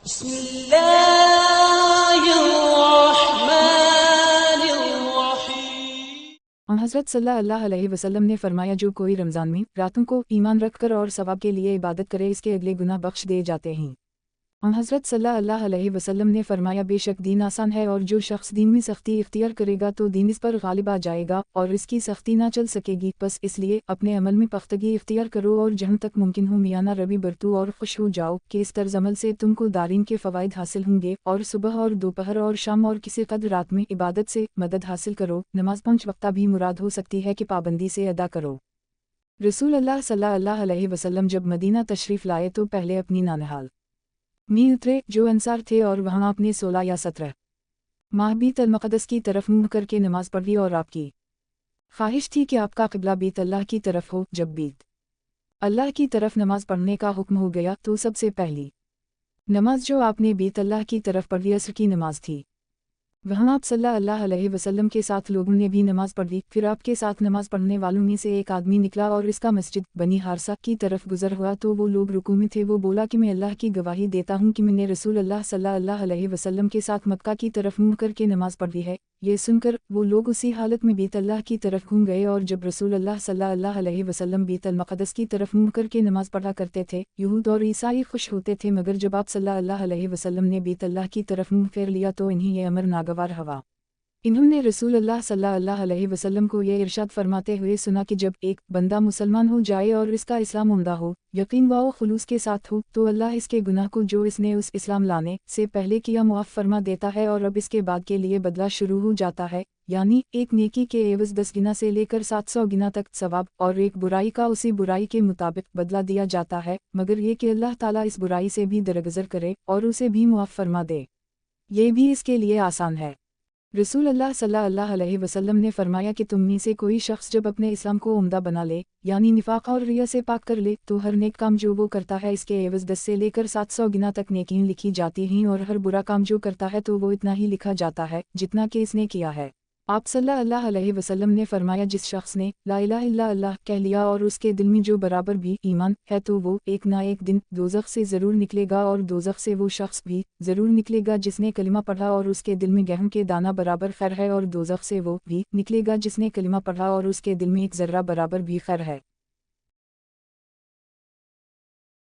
بسم اللہ الرحمن الرحیم۔ حضرت صلی اللہ علیہ وسلم نے فرمایا جو کوئی رمضان میں راتوں کو ایمان رکھ کر اور ثواب کے لیے عبادت کرے اس کے اگلے گناہ بخش دیے جاتے ہیں۔ حضرت صلی اللہ علیہ وسلم نے فرمایا بے شک دین آسان ہے اور جو شخص دین میں سختی اختیار کرے گا تو دین اس پر غالب آ جائے گا اور اس کی سختی نہ چل سکے گی، بس اس لیے اپنے عمل میں پختگی اختیار کرو اور جہاں تک ممکن ہو میانہ روی برتو اور خوش ہو جاؤ کہ اس طرز عمل سے تم کو دارین کے فوائد حاصل ہوں گے، اور صبح اور دوپہر اور شام اور کسی قدر رات میں عبادت سے مدد حاصل کرو۔ نماز 5 وقتہ بھی مراد ہو سکتی ہے کہ پابندی سے ادا کرو۔ رسول اللہ صلی اللہ علیہ وسلم جب مدینہ تشریف لائے تو پہلے اپنی نانہال میں اترے جو انصار تھے اور وہاں اپنے 16 یا 17 ماہ بیت المقدس کی طرف منہ کر کے نماز پڑھی، اور آپ کی خواہش تھی کہ آپ کا قبلہ بیت اللہ کی طرف ہو۔ جب بیت اللہ کی طرف نماز پڑھنے کا حکم ہو گیا تو سب سے پہلی نماز جو آپ نے بیت اللہ کی طرف پڑھی عصر کی نماز تھی۔ وہاں آپ صلی اللہ علیہ وسلم کے ساتھ لوگوں نے بھی نماز پڑھی، پھر آپ کے ساتھ نماز پڑھنے والوں میں سے ایک آدمی نکلا اور اس کا مسجد بنی حارثہ کی طرف گزر ہوا تو وہ لوگ رکوع میں تھے۔ وہ بولا کہ میں اللہ کی گواہی دیتا ہوں کہ میں نے رسول اللہ صلی اللہ علیہ وسلم کے ساتھ مکہ کی طرف منہ کر کے نماز پڑھی ہے۔ یہ سن کر وہ لوگ اسی حالت میں بیت اللہ کی طرف گھوم گئے، اور جب رسول اللہ صلی اللہ علیہ وسلم بیت المقدس کی طرف منہ کر کے نماز پڑھا کرتے تھے یہود اور عیسائی خوش ہوتے تھے، مگر جب آپ صلی اللہ علیہ وسلم نے بیت اللہ کی طرف منہ پھیر لیا تو انہیں یہ امر ناگوار ہوا۔ انہوں نے رسول اللہ صلی اللہ علیہ وسلم کو یہ ارشاد فرماتے ہوئے سنا کہ جب ایک بندہ مسلمان ہو جائے اور اس کا اسلام عمدہ ہو، یقین و خلوص کے ساتھ ہو، تو اللہ اس کے گناہ کو جو اس نے اس اسلام لانے سے پہلے کیا معاف فرما دیتا ہے، اور اب اس کے بعد کے لیے بدلہ شروع ہو جاتا ہے، یعنی ایک نیکی کے عوض 10 گنا سے لے کر 700 گنا تک ثواب، اور ایک برائی کا اسی برائی کے مطابق بدلہ دیا جاتا ہے، مگر یہ کہ اللہ تعالیٰ اس برائی سے بھی درگزر کرے اور اسے بھی معاف فرما دے، یہ بھی اس کے لیے آسان ہے۔ رسول اللہ صلی اللہ علیہ وسلم نے فرمایا کہ تم میں سے کوئی شخص جب اپنے اسلام کو عمدہ بنا لے، یعنی نفاق اور ریا سے پاک کر لے، تو ہر نیک کام جو وہ کرتا ہے اس کے عوض 10 سے لے کر 700 گنا تک نیکیاں لکھی جاتی ہیں، اور ہر برا کام جو کرتا ہے تو وہ اتنا ہی لکھا جاتا ہے جتنا کہ اس نے کیا ہے۔ آپ صلی اللہ علیہ وسلم نے فرمایا جس شخص نے لا الہ الا اللہ کہہ لیا اور اس کے دل میں جو برابر بھی ایمان ہے تو وہ ایک نہ ایک دن دوزخ سے ضرور نکلے گا، اور دوزخ سے وہ شخص بھی ضرور نکلے گا جس نے کلمہ پڑھا اور اس کے دل میں گہم کے دانہ برابر خیر ہے، اور دوزخ سے وہ بھی نکلے گا جس نے کلمہ پڑھا اور اس کے دل میں ایک ذرہ برابر بھی خیر ہے۔